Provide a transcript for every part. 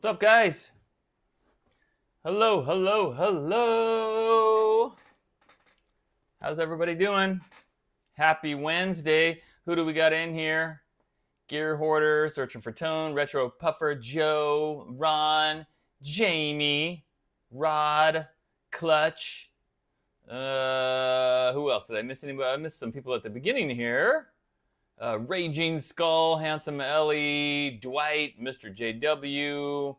What's up, guys? Hello, hello, hello. How's everybody doing? Happy Wednesday. Who do we got in here? Gear Hoarder, Searching for Tone, Retro Puffer, Joe, Ron, Jamie, Rod, Clutch. Who else? Did I miss anybody? I missed some people at the beginning here. Raging Skull, Handsome Ellie, Dwight, Mr. JW,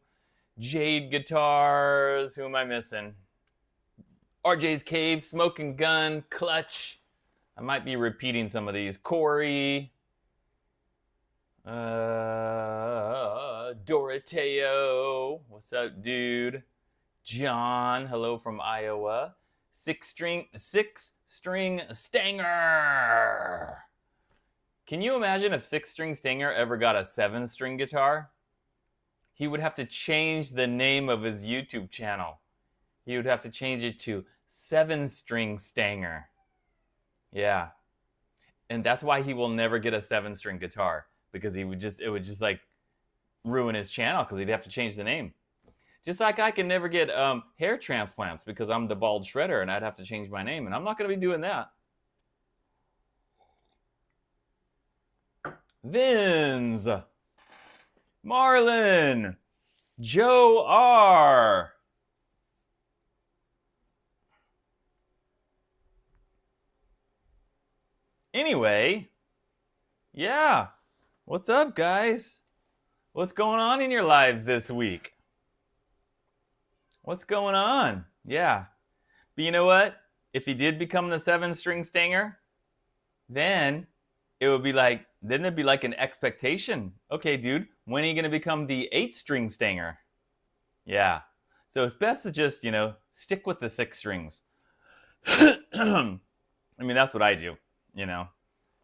Jade Guitars. Who am I missing? RJ's Cave, Smoking Gun, Clutch. I might be repeating some of these. Corey, Doroteo. What's up, dude? John, hello from Iowa. Six string Stanger. Can you imagine if Six String Stinger ever got a 7-string guitar? He would have to change the name of his YouTube channel. He would have to change it to 7-string Stanger. Yeah. And that's why he will never get a 7-string guitar, because it would just like ruin his channel, because he'd have to change the name. Just like I can never get hair transplants because I'm the bald shredder and I'd have to change my name, and I'm not going to be doing that. Vins, Marlon, Joe R. Anyway, yeah. What's up, guys? What's going on in your lives this week? What's going on? Yeah. But you know what? If he did become the 7-string Stanger, then it would be like, then there'd be like an expectation. Okay, dude, when are you going to become the 8-string Stanger? Yeah. So it's best to just, stick with the 6 strings. I mean, that's what I do,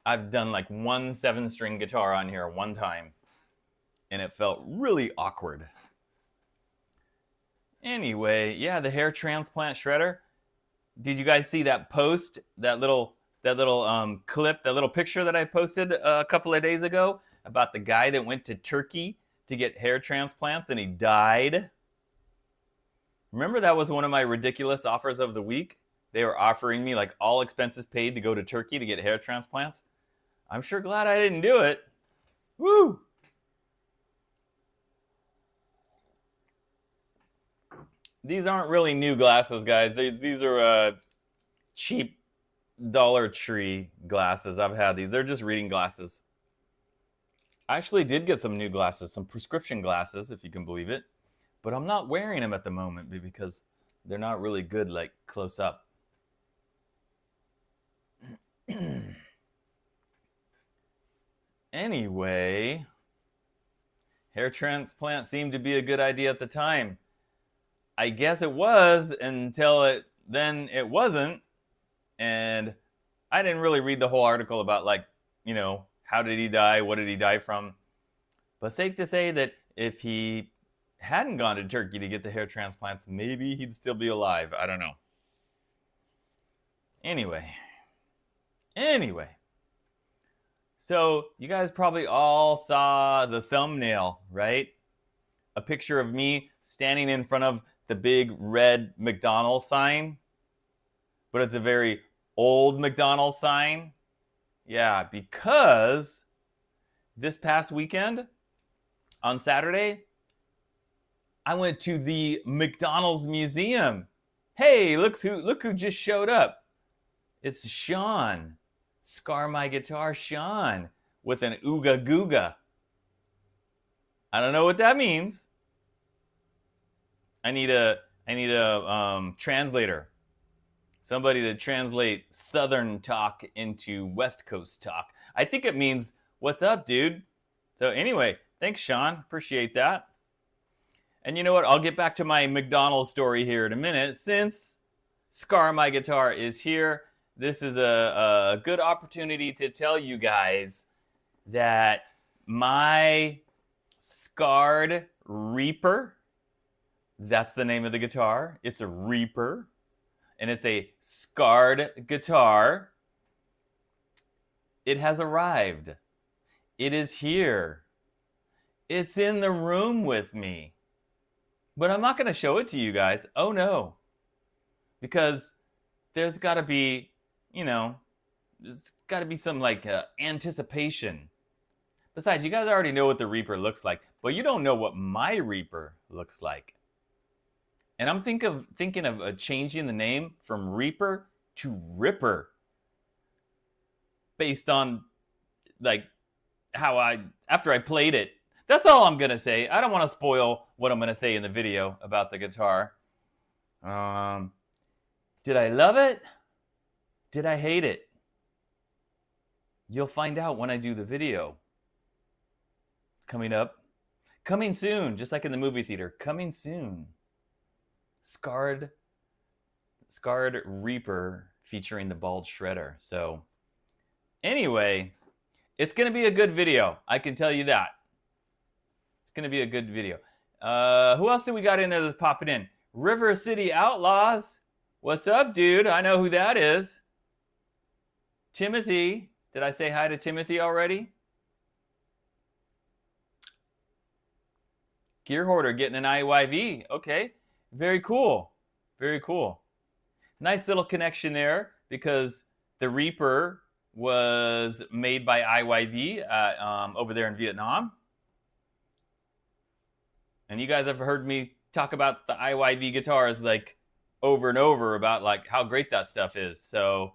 I've done like one 7-string guitar on here one time, and it felt really awkward. Anyway, yeah, the hair transplant shredder. Did you guys see that post, that little clip, that little picture that I posted a couple of days ago about the guy that went to Turkey to get hair transplants and he died? Remember, that was one of my ridiculous offers of the week? They were offering me like all expenses paid to go to Turkey to get hair transplants. I'm sure glad I didn't do it. Woo! These aren't really new glasses, guys. These are cheap Dollar Tree glasses. I've had these. They're just reading glasses. I actually did get some new glasses, some prescription glasses, if you can believe it. But I'm not wearing them at the moment because they're not really good, like, close up. Anyway, hair transplant seemed to be a good idea at the time. I guess it was until then it wasn't. And I didn't really read the whole article about, like, how did he die? What did he die from? But safe to say that if he hadn't gone to Turkey to get the hair transplants, maybe he'd still be alive. I don't know. Anyway. So you guys probably all saw the thumbnail, right? A picture of me standing in front of the big red McDonald's sign. But it's a very old McDonald's sign. Yeah, because this past weekend, on Saturday, I went to the McDonald's museum. Hey, look who just showed up. It's Sean. Scar My Guitar Sean with an ooga googa. I don't know what that means. I need a translator. Somebody to translate Southern talk into West Coast talk. I think it means, what's up, dude? So anyway, thanks, Sean. Appreciate that. And you know what? I'll get back to my McDonald's story here in a minute. Since Scar My Guitar is here, this is a good opportunity to tell you guys that my Scarred Reaper, that's the name of the guitar. It's a Reaper. And it's a scarred guitar. It has arrived. It is here. It's in the room with me. But I'm not going to show it to you guys. Oh no. Because there's got to be, there's got to be some like anticipation. Besides, you guys already know what the Reaper looks like, but you don't know what my Reaper looks like. And I'm thinking of changing the name from Reaper to Ripper, based on like how after I played it. That's all I'm gonna say. I don't want to spoil what I'm gonna say in the video about the guitar. Did I love it? Did I hate it? You'll find out when I do the video. Coming up, coming soon, just like in the movie theater. Coming soon. Scarred Reaper featuring the bald shredder. So anyway, It's going to be a good video. I can tell you that. It's going to be a good video. Who else do we got in there that's popping in? River City Outlaws. What's up, dude? I know who that is. Timothy. Did I say hi to Timothy already? Gear Hoarder getting an IYV. Okay. Very cool. Very cool. Nice little connection there because the Reaper was made by IYV over there in Vietnam. And you guys have heard me talk about the IYV guitars like over and over about like how great that stuff is. So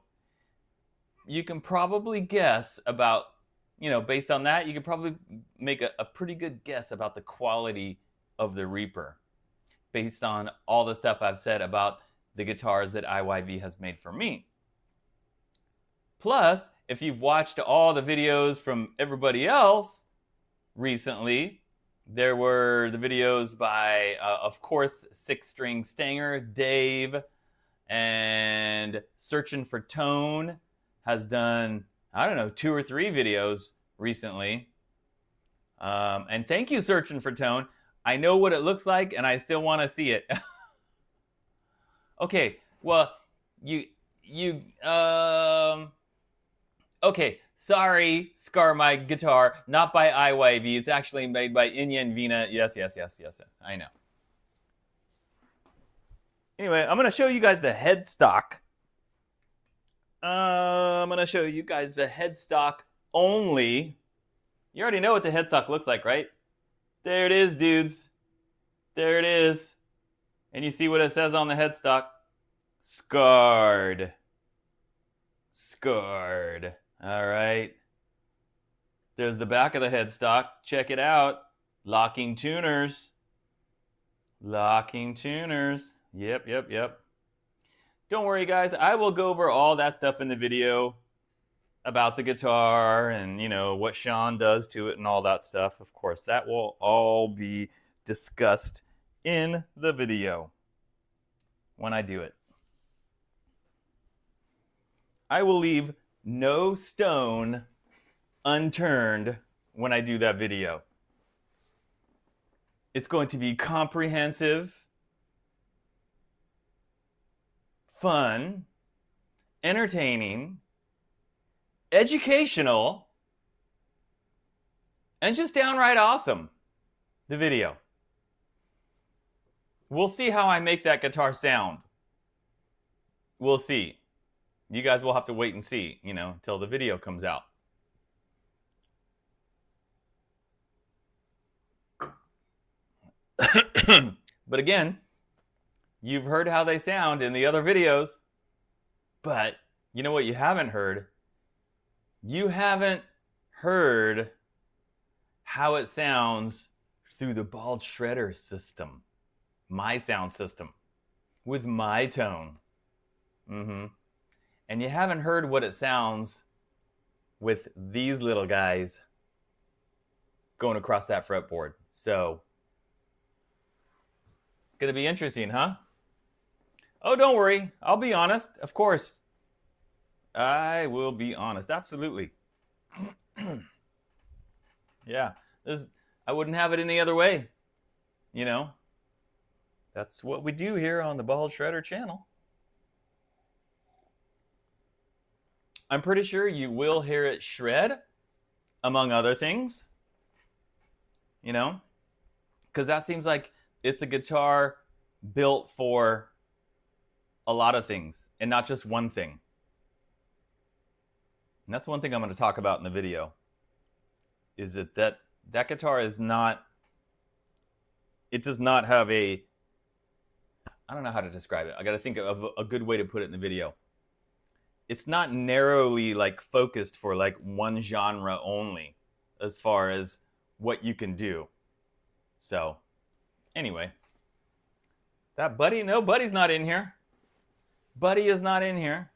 you can probably guess about, you know, based on that, you can probably make a pretty good guess about the quality of the Reaper based on all the stuff I've said about the guitars that IYV has made for me. Plus, if you've watched all the videos from everybody else recently, there were the videos by, of course, Six String Stanger, Dave, and Searching for Tone has done, I don't know, 2 or 3 videos recently. And thank you, Searching for Tone. I know what it looks like, and I still want to see it. Okay, well, okay, sorry, Scar My Guitar, not by IYV. It's actually made by Inya and Vina. Yes, I know. Anyway, I'm going to show you guys the headstock. I'm going to show you guys the headstock only. You already know what the headstock looks like, right? There it is, dudes. There it is. And you see what it says on the headstock? Scarred. Scarred. All right. There's the back of the headstock. Check it out. Locking tuners. Locking tuners. Yep. Don't worry, guys. I will go over all that stuff in the video about the guitar and, you know, what Sean does to it and all that stuff. Of course, that will all be discussed in the video when I do it. I will leave no stone unturned when I do that video. It's going to be comprehensive, fun, entertaining, educational, and just downright awesome, the video. We'll see how I make that guitar sound. We'll see. You guys will have to wait and see, you know, until the video comes out. But again, you've heard how they sound in the other videos. But you know what you haven't heard? You haven't heard how it sounds through the bald shredder system. My sound system. With my tone. And you haven't heard what it sounds with these little guys going across that fretboard. So, gonna be interesting, huh? Oh, don't worry. I'll be honest. Of course. I will be honest. Absolutely. Yeah. I wouldn't have it any other way. You know? That's what we do here on the Bald Shredder channel. I'm pretty sure you will hear it shred, among other things. You know? Because that seems like it's a guitar built for a lot of things and not just one thing. And that's one thing I'm going to talk about in the video. Is that guitar is not... It does not have a... I don't know how to describe it. I got to think of a good way to put it in the video. It's not narrowly like focused for like one genre only as far as what you can do. So, anyway. That Buddy, no, Buddy's not in here. Buddy is not in here.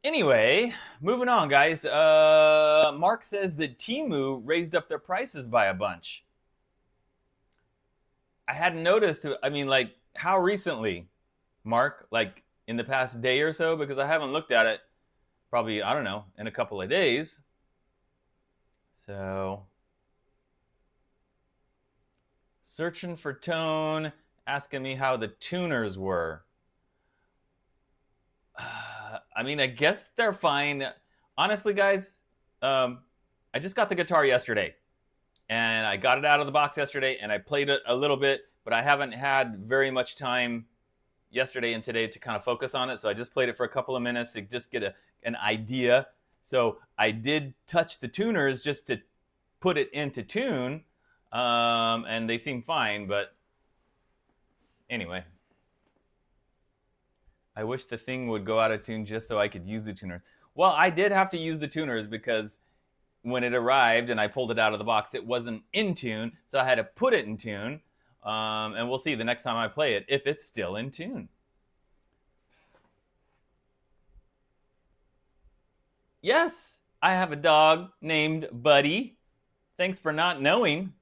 Anyway, moving on, guys. Mark says that Temu raised up their prices by a bunch. I hadn't noticed, I mean, like, how recently, Mark? Like, in the past day or so? Because I haven't looked at it probably, I don't know, in a couple of days. So, searching for tone, asking me how the tuners were. I mean, I guess they're fine. Honestly, guys, I just got the guitar yesterday. And I got it out of the box yesterday, and I played it a little bit, but I haven't had very much time yesterday and today to kind of focus on it. So I just played it for a couple of minutes to just get an idea. So I did touch the tuners just to put it into tune, and they seem fine. But anyway, I wish the thing would go out of tune just so I could use the tuners. Well, I did have to use the tuners because when it arrived and I pulled it out of the box, it wasn't in tune, so I had to put it in tune. And we'll see the next time I play it if it's still in tune. Yes, I have a dog named Buddy. Thanks for not knowing.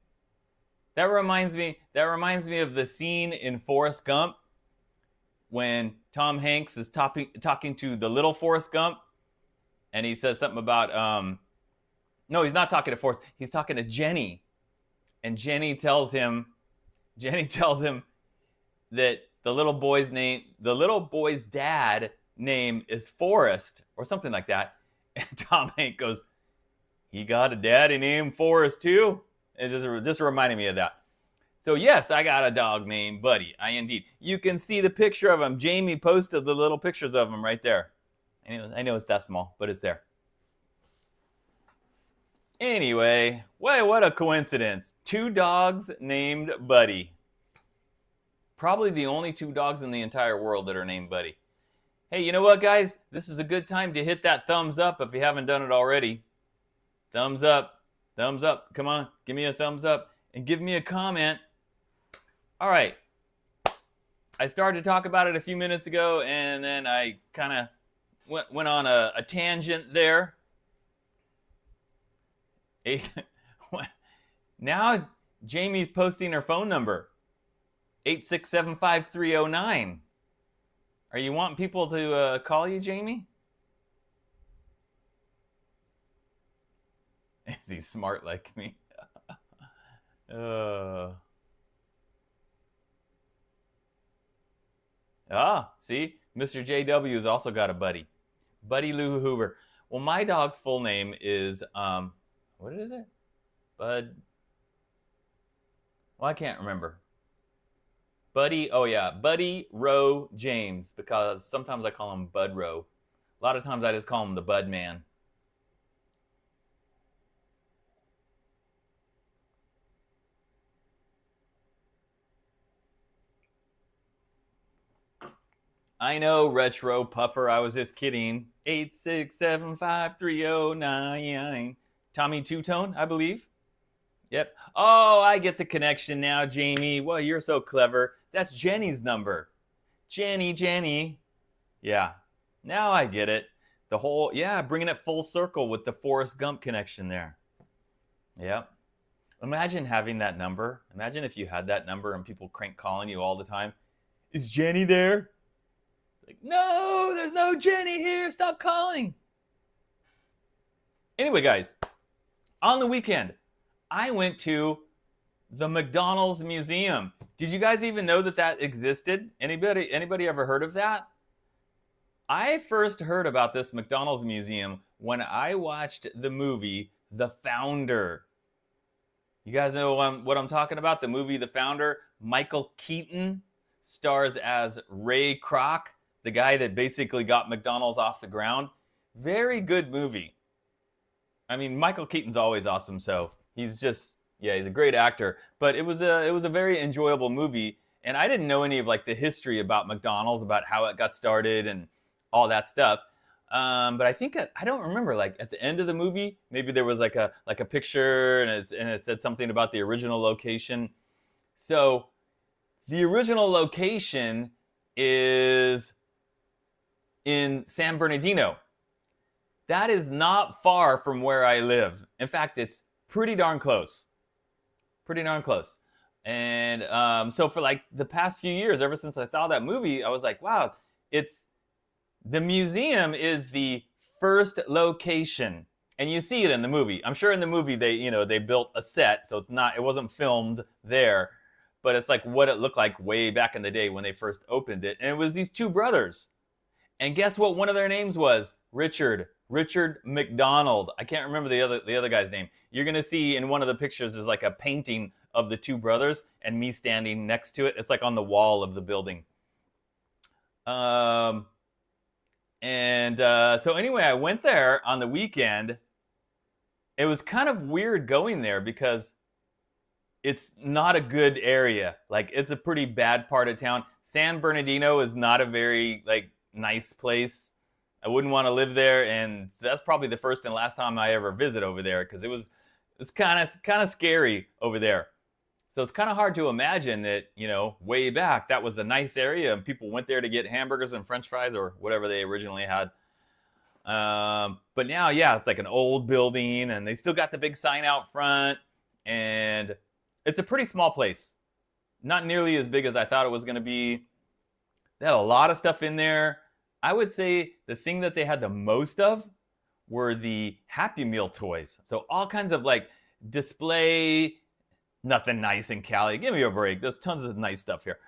That reminds me of the scene in Forrest Gump when Tom Hanks is talking to the little Forrest Gump, and he says something about no, he's not talking to Forrest. He's talking to Jenny, and Jenny tells him that the little boy's dad name is Forrest or something like that. And Tom Hanks goes, "He got a daddy named Forrest too." It's just reminding me of that. So yes, I got a dog named Buddy. I indeed. You can see the picture of him. Jamie posted the little pictures of him right there. I know it's that small, but it's there. Anyway, what a coincidence. 2 dogs named Buddy. Probably the only 2 dogs in the entire world that are named Buddy. Hey, you know what, guys? This is a good time to hit that thumbs up if you haven't done it already. Thumbs up. Thumbs up. Come on, give me a thumbs up and give me a comment. All right. I started to talk about it a few minutes ago, and then I kind of went on a tangent there. Now Jamie's posting her phone number, 8675309. Are you wanting people to call you, Jamie? Is he smart like me? See, Mr. JW has also got a buddy, Buddy Lou Hoover. Well, my dog's full name is what is it? Bud. Well, I can't remember. Buddy, oh yeah, Buddy Rowe James, because sometimes I call him Bud Rowe. A lot of times I just call him the Bud Man. I know, Retro Puffer, I was just kidding. 8675309. Tommy Two-Tone, I believe. Yep. Oh, I get the connection now, Jamie. Well, you're so clever. That's Jenny's number. Jenny. Yeah. Now I get it. The whole, yeah, bringing it full circle with the Forrest Gump connection there. Yep. Imagine having that number. Imagine if you had that number and people crank calling you all the time. Is Jenny there? Like, no, there's no Jenny here. Stop calling. Anyway, guys, on the weekend, I went to the McDonald's museum. Did you guys even know that existed? Anybody ever heard of that? I first heard about this McDonald's museum when I watched the movie The Founder. You guys know what I'm talking about? The movie The Founder. Michael Keaton stars as Ray Kroc, the guy that basically got McDonald's off the ground. Very good movie. I mean, Michael Keaton's always awesome, so he's just, yeah, he's a great actor. But it was a very enjoyable movie, and I didn't know any of like the history about McDonald's, about how it got started and all that stuff. But I think I don't remember, like at the end of the movie, maybe there was like a picture and it said something about the original location. So the original location is in San Bernardino. That is not far from where I live. In fact, it's pretty darn close. Pretty darn close. And so for like the past few years, ever since I saw that movie, I was like, wow, the museum is the first location. And you see it in the movie. I'm sure in the movie they built a set, so it wasn't filmed there, but it's like what it looked like way back in the day when they first opened it. And it was these two brothers. And guess what one of their names was? Richard McDonald. I can't remember the other guy's name. You're going to see in one of the pictures there's like a painting of the two brothers and me standing next to it. It's like on the wall of the building. So anyway, I went there on the weekend. It was kind of weird going there because it's not a good area. Like, it's a pretty bad part of town. San Bernardino is not a very nice place. I wouldn't want to live there, and that's probably the first and last time I ever visit over there because it's kind of scary over there. So it's kind of hard to imagine that, way back that was a nice area and people went there to get hamburgers and French fries or whatever they originally had. But now, yeah, it's like an old building and they still got the big sign out front, and it's a pretty small place. Not nearly as big as I thought it was going to be. They had a lot of stuff in there. I would say the thing that they had the most of were the Happy Meal toys. So all kinds of display, nothing nice in Cali. Give me a break. There's tons of nice stuff here.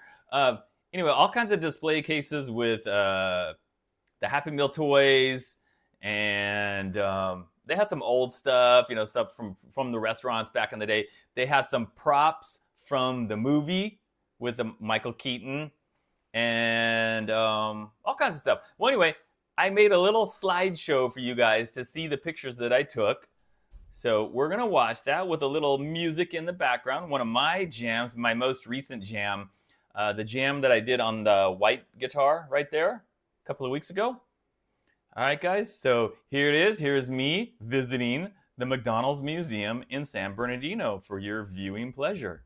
Anyway, all kinds of display cases with the Happy Meal toys, and they had some old stuff, stuff from the restaurants back in the day. They had some props from the movie with Michael Keaton, and all kinds of stuff. Well, anyway, I made a little slideshow for you guys to see the pictures that I took. So we're going to watch that with a little music in the background. One of my jams, my most recent jam, the jam that I did on the white guitar right there a couple of weeks ago. All right, guys, so here it is. Here's me visiting the McDonald's Museum in San Bernardino for your viewing pleasure.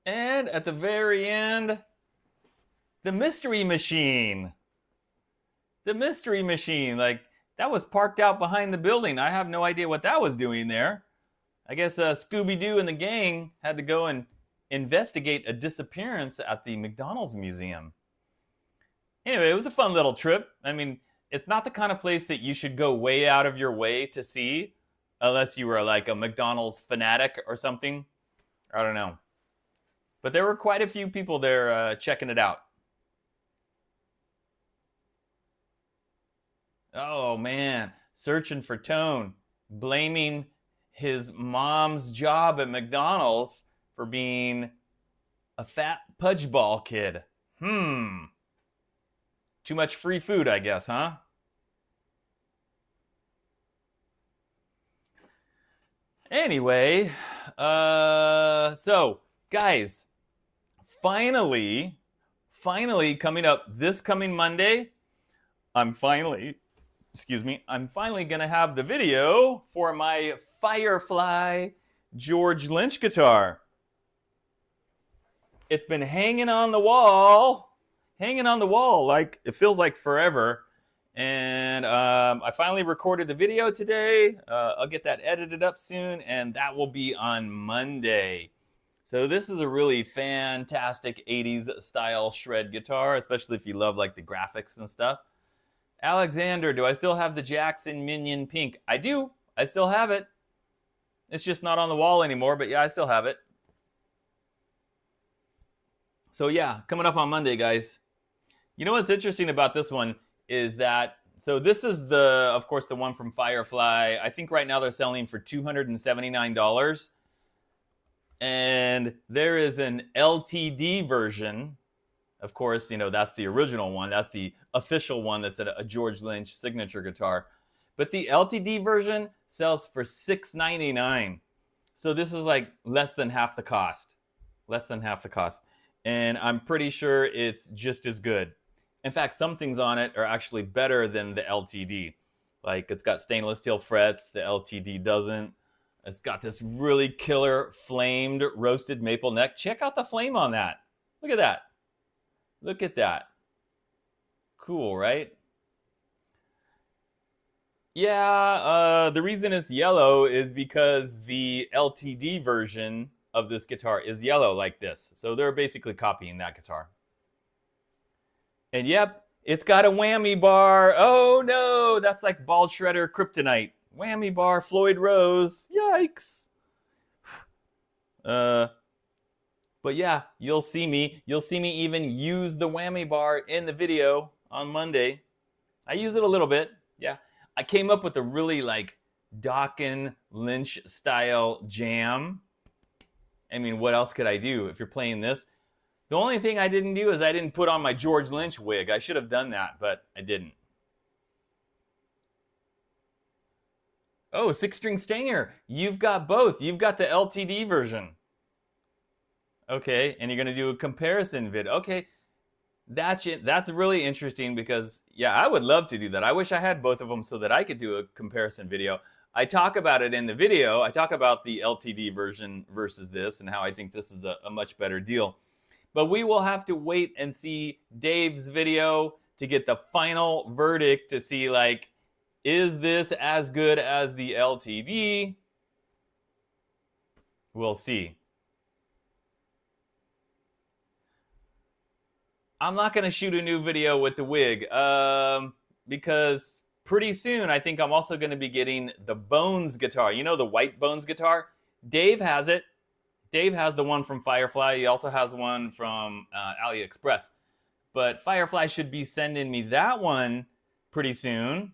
And at the very end, the Mystery Machine. The mystery machine, like that was parked out behind the building. I have no idea what that was doing there. I guess Scooby-Doo and the gang had to go and investigate a disappearance at the McDonald's museum. Anyway, it was a fun little trip. I mean, it's not the kind of place that you should go way out of your way to see unless you were like a McDonald's fanatic or something. I don't know. But there were quite a few people there checking it out. Oh man, searching for Tone, blaming his mom's job at McDonald's for being a fat pudgeball kid. Too much free food, I guess, huh? Anyway, so guys, finally coming up this coming Monday, I'm finally gonna have the video for my Firefly George Lynch guitar. It's been hanging on the wall, like it feels like forever. And I finally recorded the video today. I'll get that edited up soon, and that will be on Monday. So this is a really fantastic 80s style shred guitar, especially if you love like the graphics and stuff. Alexander, do I still have the Jackson Minion Pink? I do. I still have it. It's just not on the wall anymore, but yeah, I still have it. So yeah, coming up on Monday, guys. You know what's interesting about this one is that, so this is of course, the one from Firefly. I think right now they're selling for $279. And there is an LTD version. Of course, you know, that's the original one. That's the official one that's a George Lynch signature guitar. But the LTD version sells for $699. So this is like less than half the cost. Less than half the cost. And I'm pretty sure it's just as good. In fact, some things on it are actually better than the LTD. Like it's got stainless steel frets, the LTD doesn't. It's got this really killer flamed roasted maple neck. Check out the flame on that. Look at that. Look at that. Cool, right? Yeah, the reason it's yellow is because the LTD version of this guitar is yellow like this. So they're basically copying that guitar. And yep, it's got a whammy bar. Oh no, that's like ball shredder kryptonite. Whammy bar, Floyd Rose. Yikes. But yeah, you'll see me even use the whammy bar in the video on Monday. I use it a little bit. Yeah. I came up with a really like Dokken Lynch style jam. I mean, what else could I do if you're playing this? The only thing I didn't do is I didn't put on my George Lynch wig. I should have done that, but I didn't. Oh, 6-string Stinger. You've got both. You've got the LTD version. Okay, and you're going to do a comparison vid. Okay, that's it. That's really interesting because, yeah, I would love to do that. I wish I had both of them so that I could do a comparison video. I talk about it in the video. I talk about the LTD version versus this and how I think this is a much better deal. But we will have to wait and see Dave's video to get the final verdict to see, like, is this as good as the LTD? We'll see. I'm not going to shoot a new video with the wig because pretty soon I think I'm also going to be getting the Bones guitar. You know, the white Bones guitar? Dave has it. Dave has the one from Firefly. He also has one from AliExpress. But Firefly should be sending me that one pretty soon.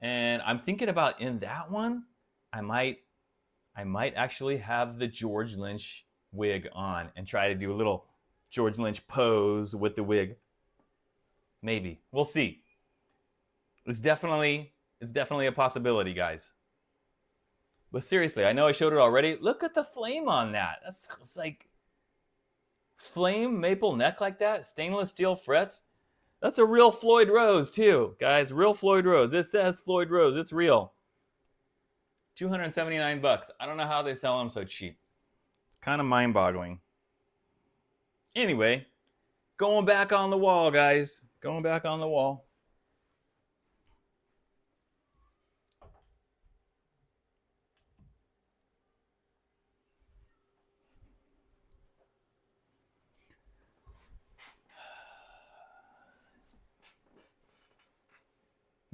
And I'm thinking about in that one, I might actually have the George Lynch wig on and try to do a little George Lynch pose with the wig. Maybe. We'll see. It's definitely a possibility, guys. But seriously, I know I showed it already. Look at the flame on that. It's like flame maple neck like that, stainless steel frets. That's a real Floyd Rose too, guys. Real Floyd Rose. It says Floyd Rose. It's real. $279. I don't know how they sell them so cheap. It's kind of mind-boggling. Anyway, going back on the wall, guys. Going back on the wall.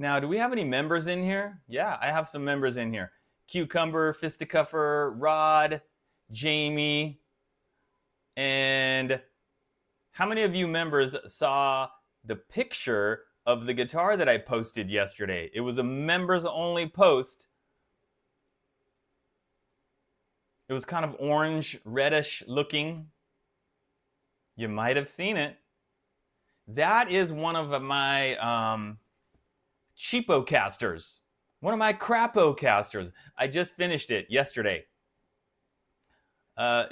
Now, do we have any members in here? Yeah, I have some members in here. Cucumber, Fisticuffer, Rod, Jamie, and how many of you members saw the picture of the guitar that I posted yesterday? It was a members only post. It was kind of orange, reddish looking. You might have seen it. That is one of my cheapo casters. One of my crapo casters. I just finished it yesterday. I'll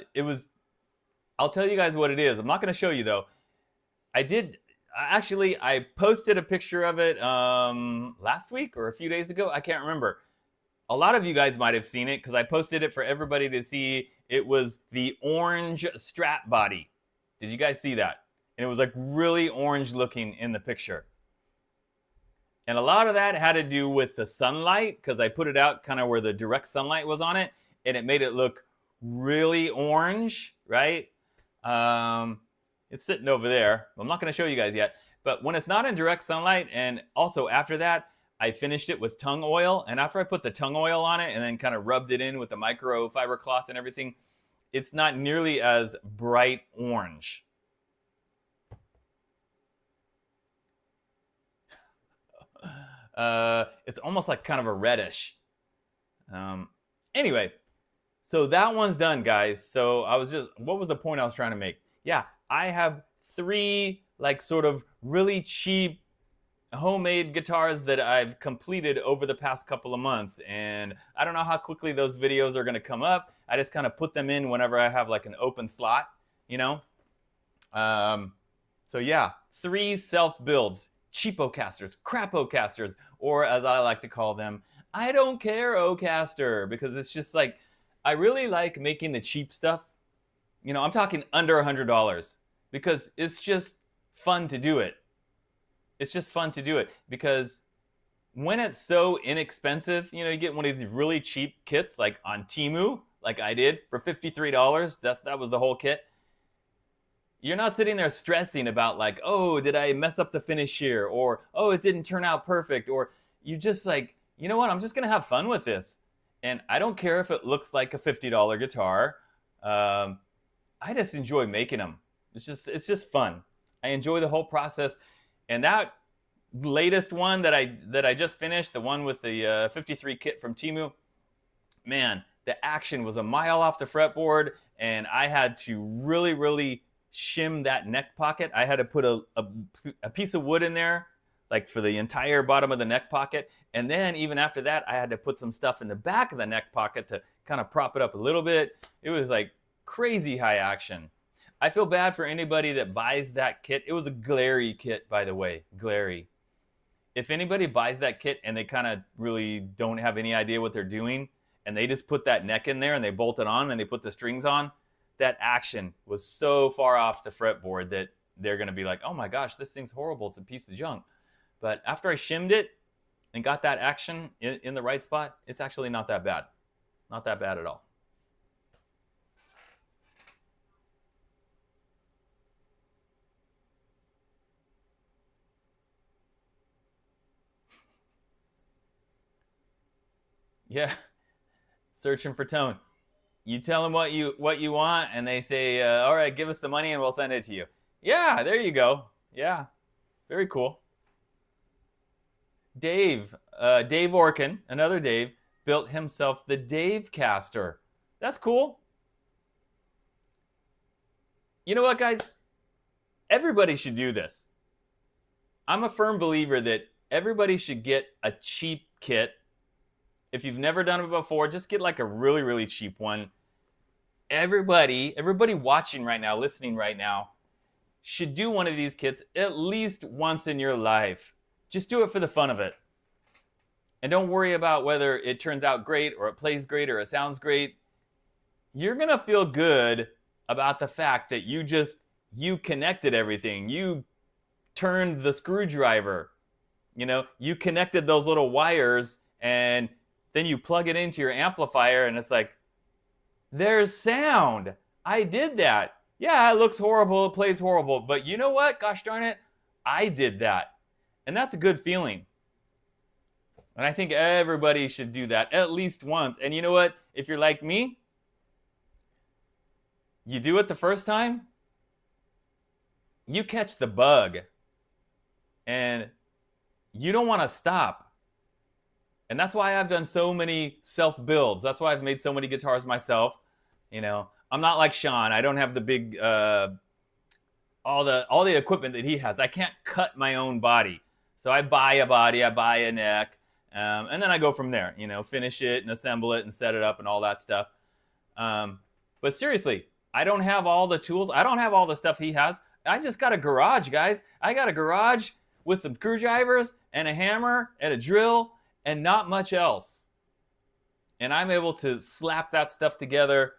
tell you guys what it is. I'm not going to show you though. I posted a picture of it last week or a few days ago. I can't remember. A lot of you guys might have seen it because I posted it for everybody to see. It was the orange Strat body. Did you guys see that? And it was like really orange looking in the picture. And a lot of that had to do with the sunlight because I put it out kind of where the direct sunlight was on it, and it made it look really orange, right? It's sitting over there. I'm not going to show you guys yet, but when it's not in direct sunlight, and also after that, I finished it with tongue oil, and after I put the tongue oil on it and then kind of rubbed it in with the microfiber cloth and everything, it's not nearly as bright orange. It's almost like kind of a reddish. Anyway, so that one's done, guys. So what was the point I was trying to make? Yeah, I have 3 like sort of really cheap homemade guitars that I've completed over the past couple of months, and I don't know how quickly those videos are going to come up. I just kind of put them in whenever I have like an open slot, you know. So yeah, 3 self builds, cheapo casters, crapo casters, or as I like to call them, I don't care O-caster, because it's just like I really like making the cheap stuff. You know, I'm talking under $100 because it's just fun to do it. It's just fun to do it because when it's so inexpensive, you know, you get one of these really cheap kits like on Temu, like I did for $53. That was the whole kit. You're not sitting there stressing about like, oh, did I mess up the finish here? Or, oh, it didn't turn out perfect. Or you just like, you know what? I'm just going to have fun with this. And I don't care if it looks like a $50 guitar. I just enjoy making them. It's just fun. I enjoy the whole process. And that latest one that I just finished, the one with the 53 kit from Temu, man, the action was a mile off the fretboard, and I had to really, really shim that neck pocket. I had to put a piece of wood in there, like for the entire bottom of the neck pocket. And then even after that, I had to put some stuff in the back of the neck pocket to kind of prop it up a little bit. It was like crazy high action. I feel bad for anybody that buys that kit. It was a glary kit, by the way, glary. If anybody buys that kit and they kind of really don't have any idea what they're doing, and they just put that neck in there and they bolt it on and they put the strings on, that action was so far off the fretboard that they're going to be like, oh my gosh, this thing's horrible. It's a piece of junk. But after I shimmed it and got that action in the right spot, it's actually not that bad. Not that bad at all. Yeah, searching for tone. You tell them what you want, and they say, all right, give us the money and we'll send it to you. Yeah, there you go. Yeah, very cool. Dave Orkin, another Dave, built himself the Dave caster. That's cool. You know what, guys? Everybody should do this. I'm a firm believer that everybody should get a cheap kit. If you've never done it before, just get like a really, really cheap one. Everybody watching right now, listening right now, should do one of these kits at least once in your life. Just do it for the fun of it. And don't worry about whether it turns out great or it plays great or it sounds great. You're going to feel good about the fact that you connected everything. You turned the screwdriver. You know, you connected those little wires, and then you plug it into your amplifier and it's like, there's sound. I did that. Yeah, it looks horrible. It plays horrible. But you know what? Gosh darn it. I did that. And that's a good feeling. And I think everybody should do that at least once. And you know what? If you're like me, you do it the first time, you catch the bug and you don't want to stop. And that's why I've done so many self builds. That's why I've made so many guitars myself. You know, I'm not like Sean. I don't have the big all the equipment that he has. I can't cut my own body. So I buy a body, I buy a neck, and then I go from there. You know, finish it and assemble it and set it up and all that stuff. But seriously, I don't have all the tools. I don't have all the stuff he has. I just got a garage, guys. I got a garage with some screwdrivers and a hammer and a drill and not much else. And I'm able to slap that stuff together,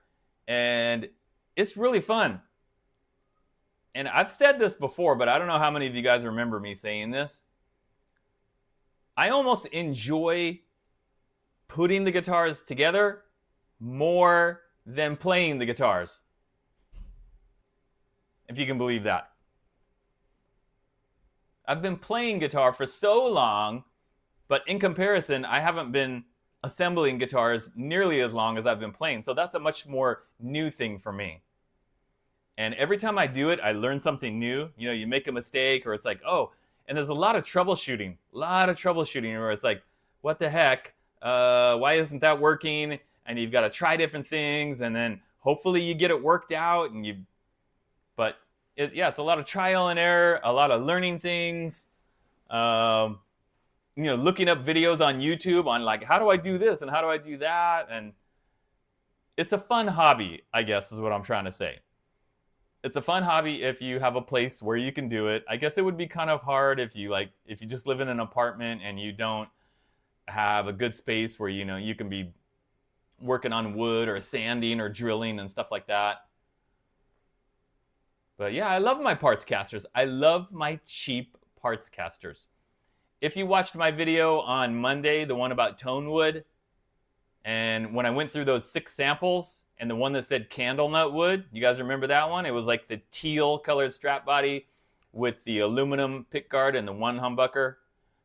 and it's really fun. And I've said this before, but I don't know how many of you guys remember me saying this. I almost enjoy putting the guitars together more than playing the guitars. If you can believe that. I've been playing guitar for so long, but in comparison, I haven't been assembling guitars nearly as long as I've been playing. So that's a much more new thing for me. And every time I do it, I learn something new. You know, you make a mistake, or it's like, oh, and there's a lot of troubleshooting where it's like, what the heck? Why isn't that working? And you've got to try different things, and then hopefully you get it worked out. But it's a lot of trial and error, a lot of learning things. You know, looking up videos on YouTube on like, how do I do this and how do I do that? And it's a fun hobby, I guess, is what I'm trying to say. It's a fun hobby if you have a place where you can do it. I guess it would be kind of hard if you just live in an apartment and you don't have a good space where, you know, you can be working on wood or sanding or drilling and stuff like that. But yeah, I love my parts casters. I love my cheap parts casters. If you watched my video on Monday, the one about tone wood, and when I went through those 6 samples and the one that said candle nut wood, you guys remember that one? It was like the teal colored strap body with the aluminum pick guard and the one humbucker.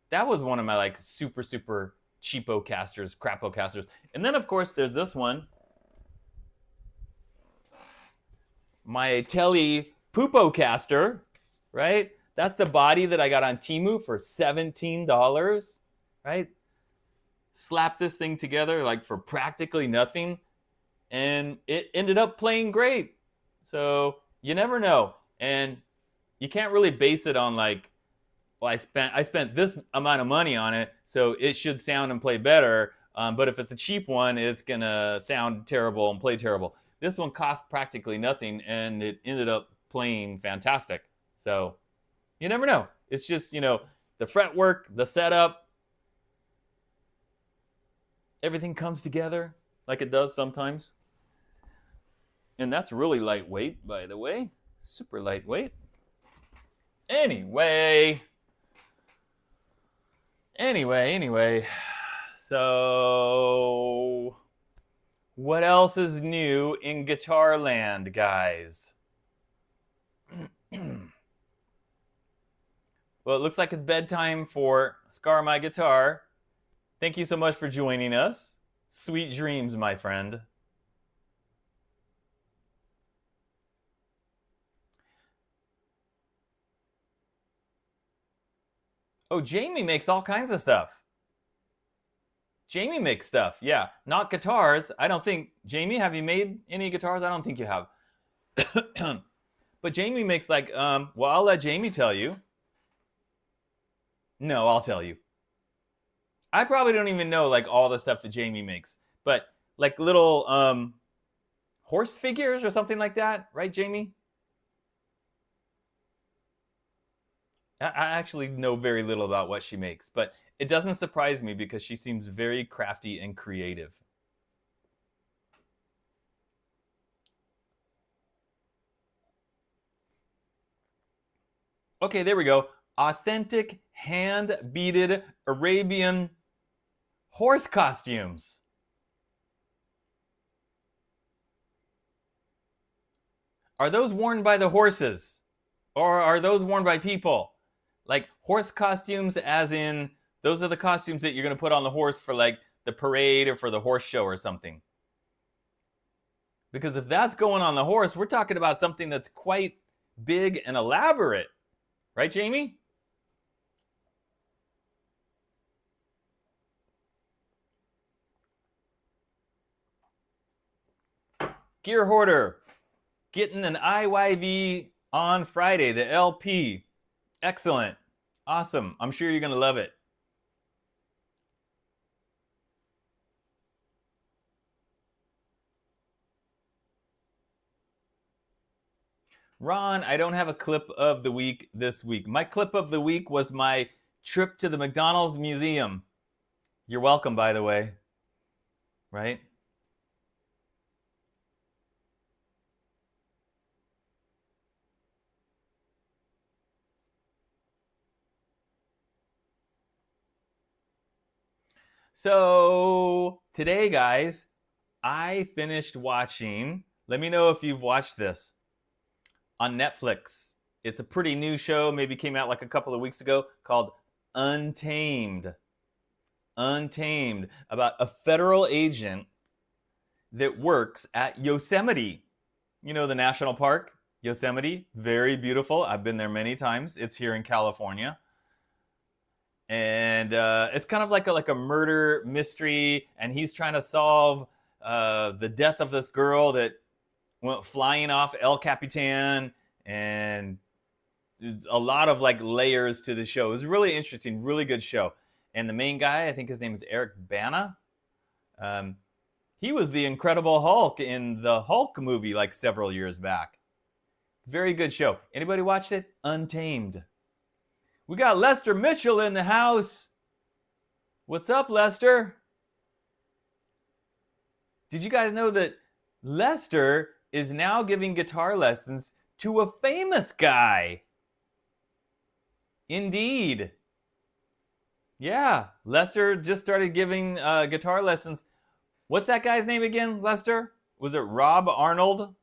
That was one of my like super, super cheapo casters, crapo casters. And then of course there's this one, my Telly Pupo caster, right? That's the body that I got on Temu for $17, right? Slap this thing together like for practically nothing, and it ended up playing great. So you never know, and you can't really base it on like, well, I spent this amount of money on it, so it should sound and play better. But if it's a cheap one, it's gonna sound terrible and play terrible. This one cost practically nothing, and it ended up playing fantastic. So you never know. It's just, you know, the fretwork, the setup, everything comes together like it does sometimes. And that's really lightweight, by the way. Super lightweight. Anyway. So, what else is new in guitar land, guys? Well, it looks like it's bedtime for Scar My Guitar. Thank you so much for joining us. Sweet dreams, my friend. Oh, Jamie makes all kinds of stuff. Jamie makes stuff, yeah. Not guitars. I don't think... Jamie, have you made any guitars? I don't think you have. But Jamie makes like... well, I'll let Jamie tell you. No, I'll tell you. I probably don't even know like all the stuff that Jamie makes. But like little horse figures or something like that. Right, Jamie? I actually know very little about what she makes. But it doesn't surprise me because she seems very crafty and creative. Okay, there we go. Authentic hand-beaded Arabian horse costumes. Are those worn by the horses? Or are those worn by people? Like horse costumes as in Those are the costumes that you're going to put on the horse for like the parade or for the horse show or something. Because if that's going on the horse, we're talking about something that's quite big and elaborate. Right, Jamie? Gear Hoarder, getting an IYV on Friday, the LP. Excellent. Awesome. I'm sure you're going to love it. Ron, I don't have a clip of the week this week. My clip of the week was my trip to the McDonald's museum. You're welcome, by the way. Right? So today, guys, I finished watching, let me know if you've watched this, on Netflix. It's a pretty new show, maybe came out like a couple of weeks ago, called Untamed. Untamed, about a federal agent that works at Yosemite. You know, the national park, Yosemite, very beautiful. I've been there many times. It's here in California. And it's kind of like a murder mystery, and he's trying to solve the death of this girl that went flying off El Capitan, and there's a lot of like layers to the show. It was really interesting, really good show. And the main guy, I think his name is Eric Bana. He was the Incredible Hulk in the Hulk movie like several years back. Very good show. Anybody watched it? Untamed. We got Lester Mitchell in the house. What's up, Lester? Did you guys know that Lester is now giving guitar lessons to a famous guy? Indeed. Yeah, Lester just started giving guitar lessons. What's that guy's name again, Lester? Was it Rob Arnold?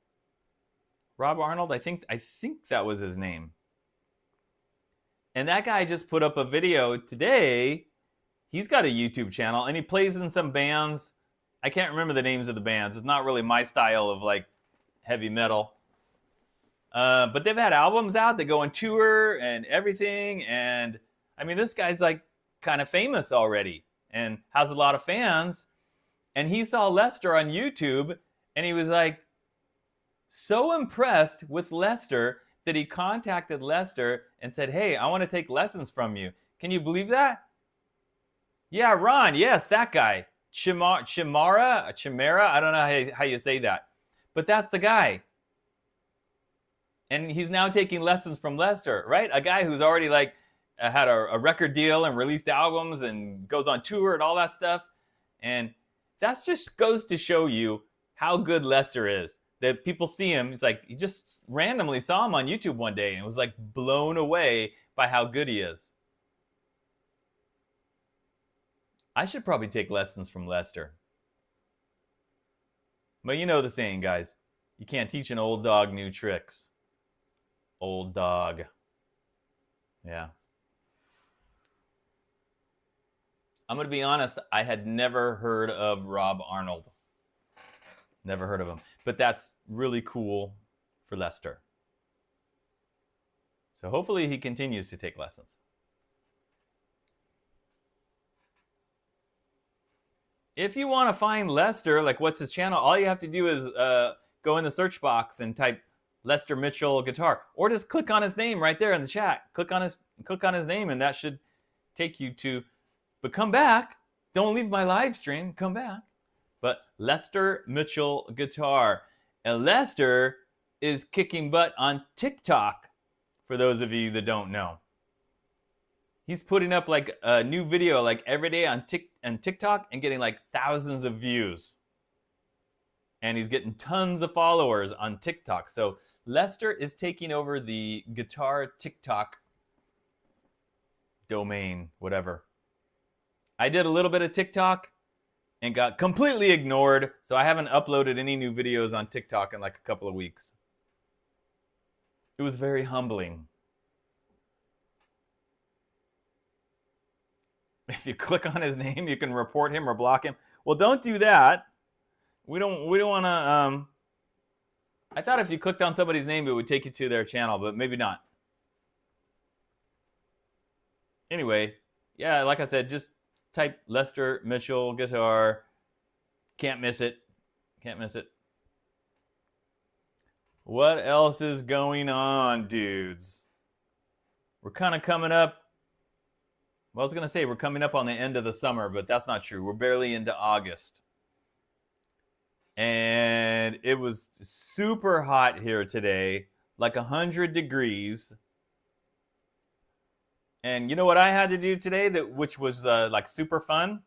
Rob Arnold? I think that was his name. And that guy just put up a video today. He's got a YouTube channel, and he plays in some bands. I can't remember the names of the bands. It's not really my style of like heavy metal. But they've had albums out. They go on tour and everything. And I mean, this guy's like kind of famous already and has a lot of fans. And he saw Lester on YouTube, and he was like so impressed with Lester that he contacted Lester and said, hey, I want to take lessons from you. Can you believe that? Yeah, Ron, yes, that guy. Chimera, I don't know how you say that. But that's the guy. And he's now taking lessons from Lester, right? A guy who's already like had a record deal and released albums and goes on tour and all that stuff. And that just goes to show you how good Lester is. That people see him, it's like he just randomly saw him on YouTube one day and was like blown away by how good he is. I should probably take lessons from Lester. But you know the saying, guys. You can't teach an old dog new tricks. Old dog. Yeah. I'm going to be honest, I had never heard of Rob Arnold. Never heard of him. But that's really cool for Lester. So hopefully he continues to take lessons. If you want to find Lester, like what's his channel, all you have to do is go in the search box and type Lester Mitchell guitar, or just click on his name right there in the chat. Click on his name, and that should take you to. But come back. Don't leave my live stream. Come back. But Lester Mitchell guitar. And Lester is kicking butt on TikTok, for those of you that don't know. He's putting up like a new video like every day on TikTok and getting like thousands of views. And he's getting tons of followers on TikTok. So Lester is taking over the guitar TikTok domain, whatever. I did a little bit of TikTok and got completely ignored, so I haven't uploaded any new videos on TikTok in like a couple of weeks. It was very humbling. If you click on his name, you can report him or block him. Well, don't do that. We don't want to. I thought if you clicked on somebody's name, it would take you to their channel, but maybe not. Anyway, yeah, like I said, just type Lester Mitchell guitar. Can't miss it. Can't miss it. What else is going on, dudes? We're kind of coming up. Well, I was going to say we're coming up on the end of the summer, but that's not true. We're barely into August. And it was super hot here today, like 100 degrees. And you know what I had to do today, which was like super fun?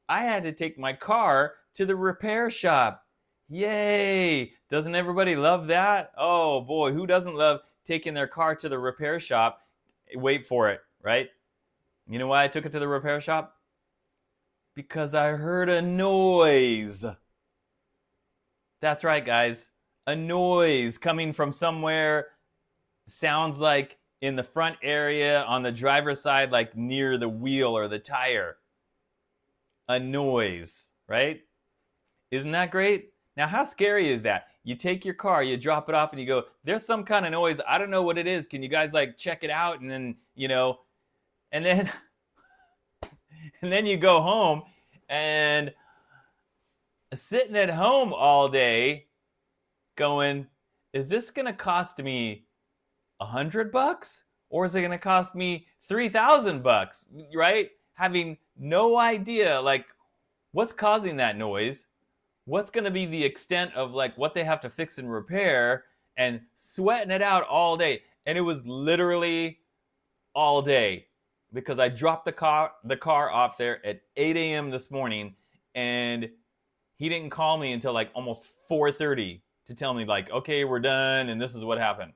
I had to take my car to the repair shop. Yay! Doesn't everybody love that? Oh boy, who doesn't love taking their car to the repair shop? Wait for it, right? You know why I took it to the repair shop? Because I heard a noise. That's right, guys. A noise coming from somewhere. Sounds like in the front area on the driver's side, like near the wheel or the tire. A noise, right? Isn't that great? Now, how scary is that? You take your car, you drop it off, and you go, there's some kind of noise. I don't know what it is. Can you guys like check it out? And then, you know, and then, and then you go home and sitting at home all day going, is this going to cost me $100 or is it going to cost me $3,000, right? Having no idea, like, what's causing that noise? What's going to be the extent of like what they have to fix and repair, and sweating it out all day. And it was literally all day because I dropped the car off there at 8 a.m. this morning, and he didn't call me until like almost 4:30 to tell me like, okay, we're done and this is what happened.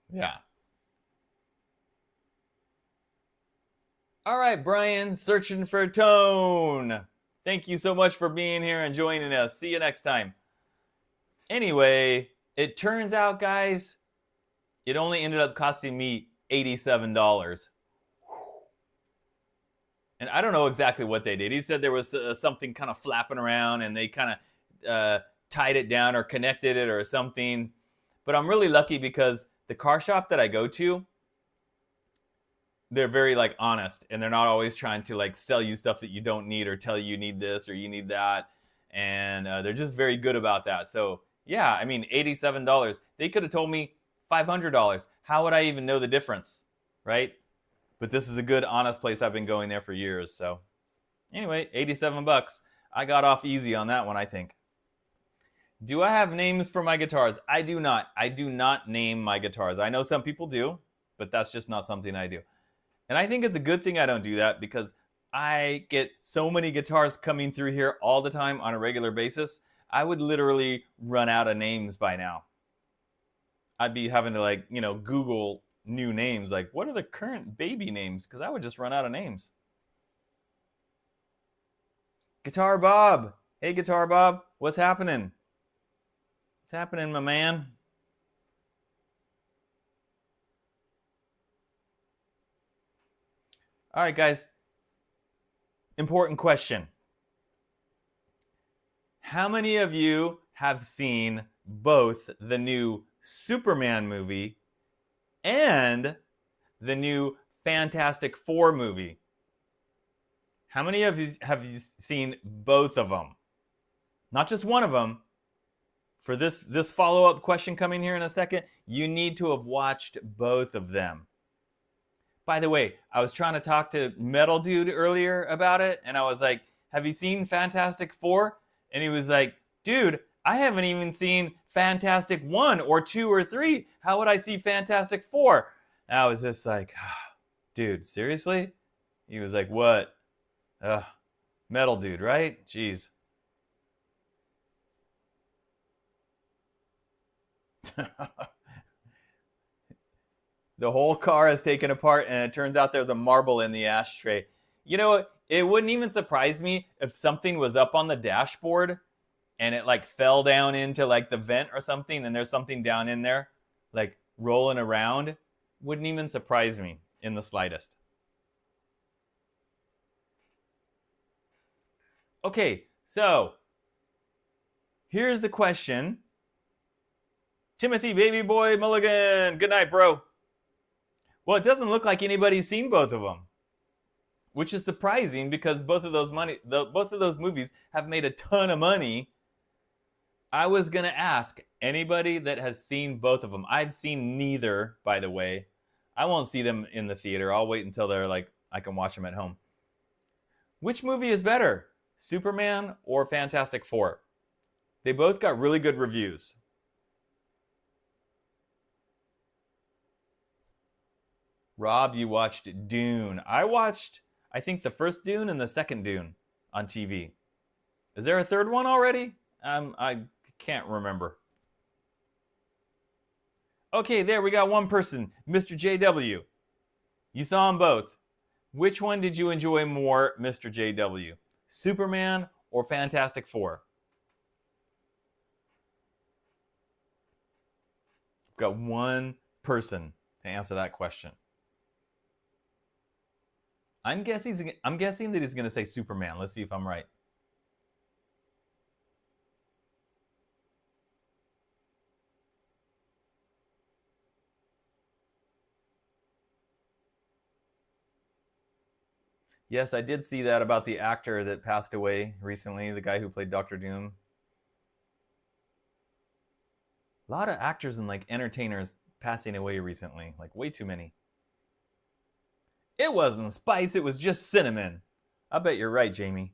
Yeah. All right, Brian, searching for tone. Thank you so much for being here and joining us. See you next time. Anyway, it turns out, guys, it only ended up costing me $87. And I don't know exactly what they did. He said there was something kind of flapping around and they kind of tied it down or connected it or something. But I'm really lucky because the car shop that I go to, they're very like honest, and they're not always trying to like sell you stuff that you don't need or tell you need this or you need that. And they're just very good about that. So yeah, I mean, $87. They could have told me $500. How would I even know the difference, right? But this is a good, honest place. I've been going there for years. So anyway, $87. I got off easy on that one, I think. Do I have names for my guitars? I do not. I do not name my guitars. I know some people do, but that's just not something I do. And I think it's a good thing I don't do that because I get so many guitars coming through here all the time on a regular basis. I would literally run out of names by now. I'd be having to like, you know, Google new names. Like, what are the current baby names? Because I would just run out of names. Guitar Bob. Hey, Guitar Bob. What's happening? What's happening, my man? All right, guys. Important question. How many of you have seen both the new Superman movie and the new Fantastic Four movie? How many of you have seen both of them? Not just one of them. For this follow-up question coming here in a second, you need to have watched both of them. By the way, I was trying to talk to Metal Dude earlier about it, and I was like, have you seen Fantastic Four? And he was like, dude, I haven't even seen Fantastic 1 or 2 or 3. How would I see Fantastic 4? And I was just like, dude, seriously? He was like, what? Metal Dude, right? Jeez. The whole car is taken apart, and it turns out there's a marble in the ashtray. You know, it wouldn't even surprise me if something was up on the dashboard and it like fell down into like the vent or something, and there's something down in there like rolling around. Wouldn't even surprise me in the slightest. Okay, so here's the question. Timothy Baby Boy Mulligan, good night, bro. Well, it doesn't look like anybody's seen both of them, which is surprising because both of those movies have made a ton of money. I was gonna ask anybody that has seen both of them. I've seen neither, by the way. I won't see them in the theater. I'll wait until they're like I can watch them at home. Which movie is better, Superman or Fantastic Four? They both got really good reviews. Rob, you watched Dune. I watched, I think, the first Dune and the second Dune on TV. Is there a third one already? I can't remember. Okay, there we got one person, Mr. JW. You saw them both. Which one did you enjoy more, Mr. JW? Superman or Fantastic Four? Got one person to answer that question. I'm guessing that he's going to say Superman. Let's see if I'm right. Yes, I did see that about the actor that passed away recently, the guy who played Dr. Doom. A lot of actors and like entertainers passing away recently, like way too many. It wasn't spice, it was just cinnamon. I bet you're right, Jamie.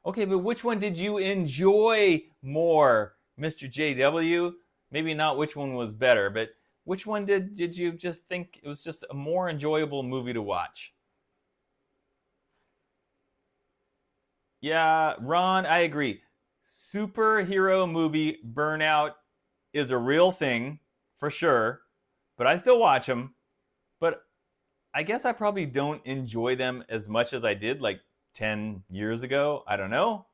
Okay, but which one did you enjoy more, Mr. JW? Maybe not which one was better, but which one did you just think it was just a more enjoyable movie to watch? Yeah, Ron, I agree. Superhero movie burnout is a real thing, for sure, but I still watch them. But I guess I probably don't enjoy them as much as I did like 10 years ago. I don't know.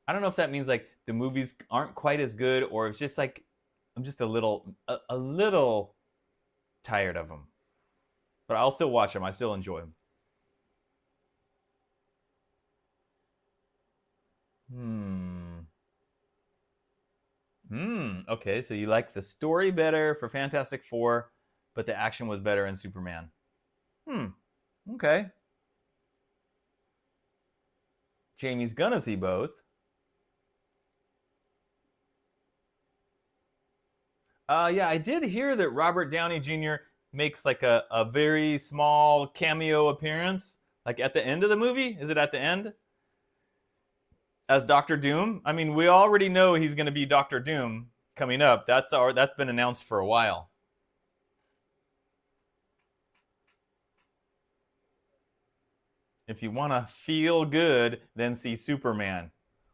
I don't know if that means like the movies aren't quite as good or it's just like I'm just a little tired of them. But I'll still watch them. I still enjoy them. Okay, so you like the story better for Fantastic Four, but the action was better in Superman. Okay. Jamie's gonna see both. Yeah, I did hear that Robert Downey Jr. makes like a very small cameo appearance, like at the end of the movie. Is it at the end? As Dr. Doom? I mean, we already know he's gonna be Dr. Doom coming up. That's been announced for a while. If you want to feel good, then see Superman.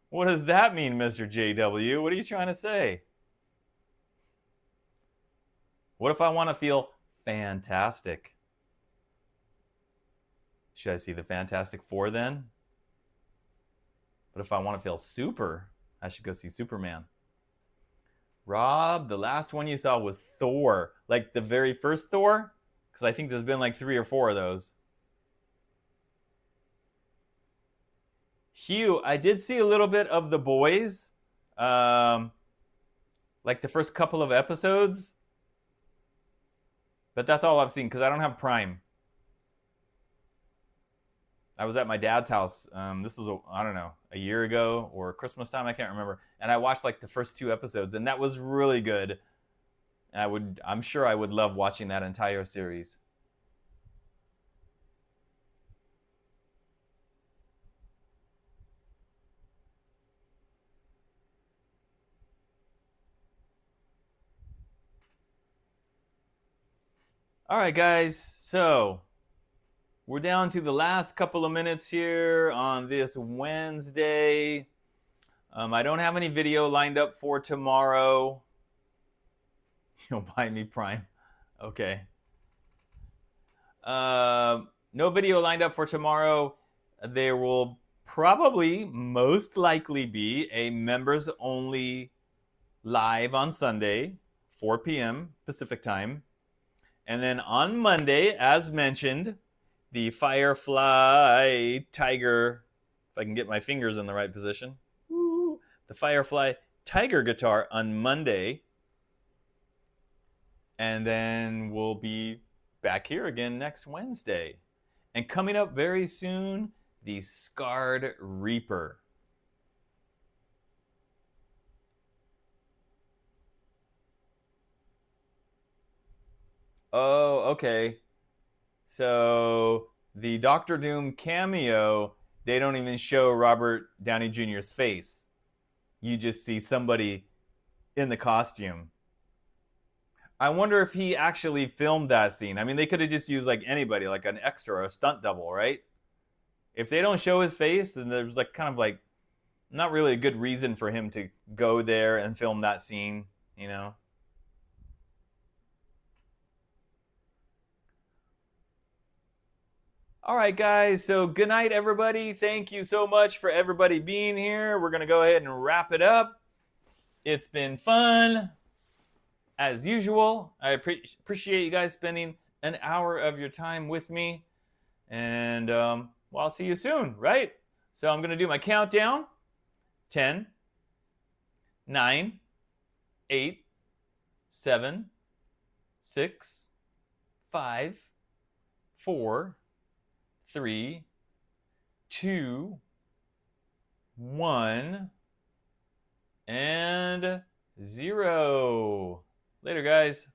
What does that mean, Mr. JW? What are you trying to say? What if I want to feel fantastic? Should I see the Fantastic Four then? But if I want to feel super, I should go see Superman. Rob, the last one you saw was Thor. Like the very first Thor? Because I think there's been like 3 or 4 of those. Hugh, I did see a little bit of The Boys. Like the first couple of episodes. But that's all I've seen because I don't have Prime. I was at my dad's house. This was, I don't know, a year ago or Christmas time. I can't remember. And I watched like the first 2 episodes and that was really good. And I'm sure I would love watching that entire series. All right, guys. So we're down to the last couple of minutes here on this Wednesday. I don't have any video lined up for tomorrow. You'll buy me Prime. Okay. No video lined up for tomorrow. There will probably, most likely be a members only live on Sunday, 4 p.m. Pacific time. And then on Monday, as mentioned, the Firefly Tiger, if I can get my fingers in the right position. Woo, the Firefly Tiger guitar on Monday. And then we'll be back here again next Wednesday. And coming up very soon, the Scarred Reaper. Oh, okay. So the Doctor Doom cameo, they don't even show Robert Downey Jr.'s face. You just see somebody in the costume. I wonder if he actually filmed that scene. I mean, they could have just used like anybody, like an extra or a stunt double, right? If they don't show his face, then there's like kind of like not really a good reason for him to go there and film that scene, you know? All right, guys. So good night, everybody. Thank you so much for everybody being here. We're going to go ahead and wrap it up. It's been fun, as usual. I appreciate you guys spending an hour of your time with me. And, well, I'll see you soon, right? So I'm going to do my countdown. 10, 9, 8, 7, 6, 5, 4, 3, 2, 1, and 0. Later, guys.